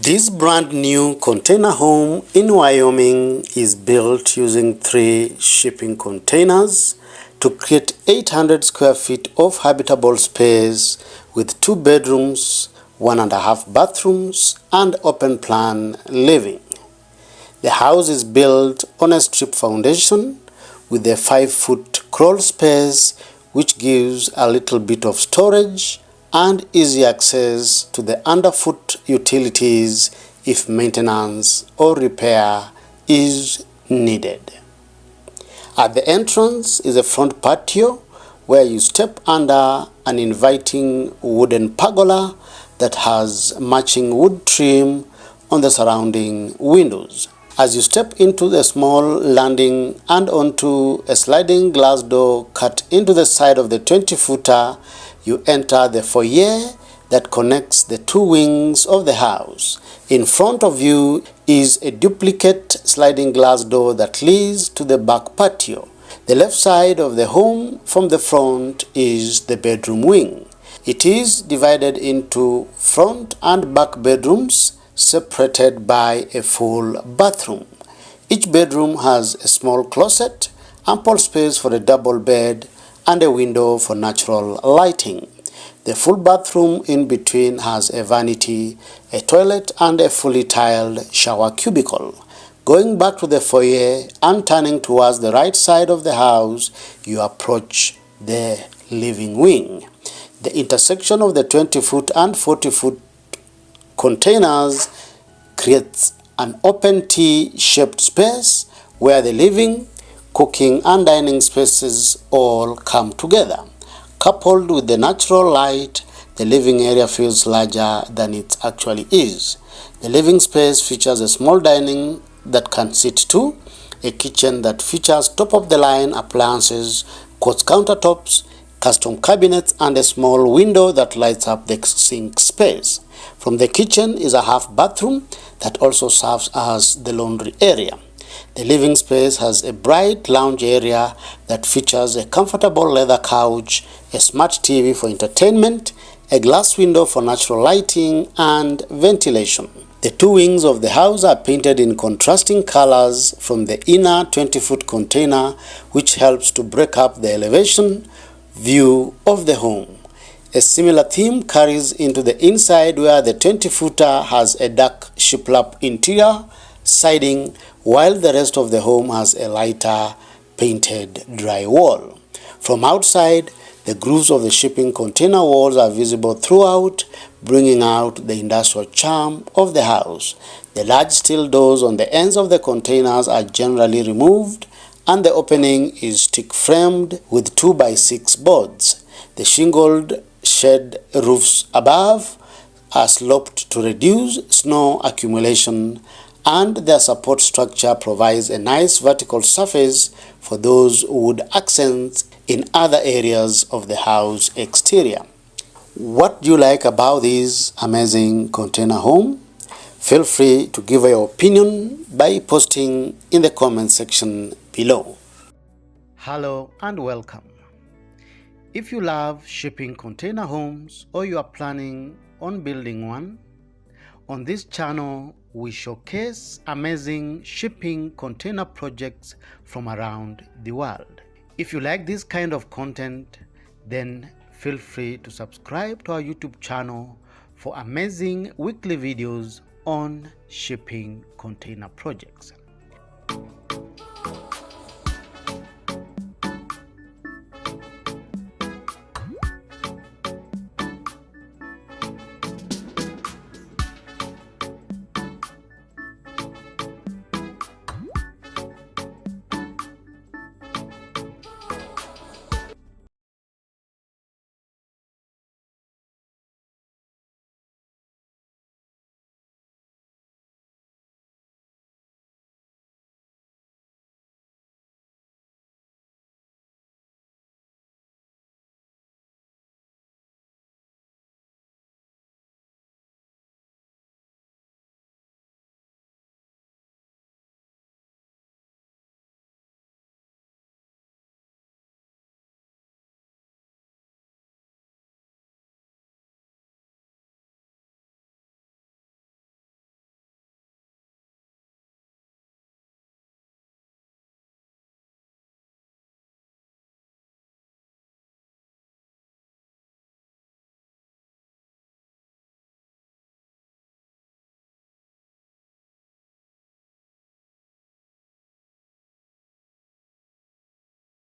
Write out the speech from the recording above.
This brand new container home in Wyoming is built using 3 shipping containers to create 800 square feet of habitable space with 2 bedrooms, 1.5 bathrooms, and open plan living. The house is built on a strip foundation with a 5-foot crawl space, which gives a little bit of storage and easy access to the underfoot utilities if maintenance or repair is needed. At the entrance is a front patio where you step under an inviting wooden pergola that has matching wood trim on the surrounding windows. As you step into the small landing and onto a sliding glass door cut into the side of the 20-footer, you enter the foyer that connects the 2 wings of the house. In front of you is a duplicate sliding glass door that leads to the back patio. The left side of the home from the front is the bedroom wing. It is divided into front and back bedrooms, separated by a full bathroom. Each bedroom has a small closet, ample space for a double bed, and a window for natural lighting. The full bathroom in between has a vanity, a toilet, and a fully tiled shower cubicle. Going back to the foyer and turning towards the right side of the house, you approach the living wing. The intersection of the 20-foot and 40-foot containers creates an open T-shaped space where the living, cooking, and dining spaces all come together. Coupled with the natural light, the living area feels larger than it actually is. The living space features a small dining that can sit 2, a kitchen that features top-of-the-line appliances, quartz countertops, custom cabinets, and a small window that lights up the sink space. From the kitchen is a half bathroom that also serves as the laundry area. The living space has a bright lounge area that features a comfortable leather couch, a smart TV for entertainment, a glass window for natural lighting and ventilation. The 2 wings of the house are painted in contrasting colors from the inner 20-foot container, which helps to break up the elevation view of the home. A similar theme carries into the inside where the 20-footer has a dark shiplap interior siding, while the rest of the home has a lighter painted drywall. From outside, the grooves of the shipping container walls are visible throughout, bringing out the industrial charm of the house. The large steel doors on the ends of the containers are generally removed, and the opening is stick-framed with 2x6 boards. The shingled shed roofs above are sloped to reduce snow accumulation, and their support structure provides a nice vertical surface for those wood accents in other areas of the house exterior. What do you like about this amazing container home? Feel free to give your opinion by posting in the comment section below. Hello and welcome. If you love shipping container homes or you are planning on building one, on this channel we showcase amazing shipping container projects from around the world. If you like this kind of content, then feel free to subscribe to our YouTube channel for amazing weekly videos on shipping container projects.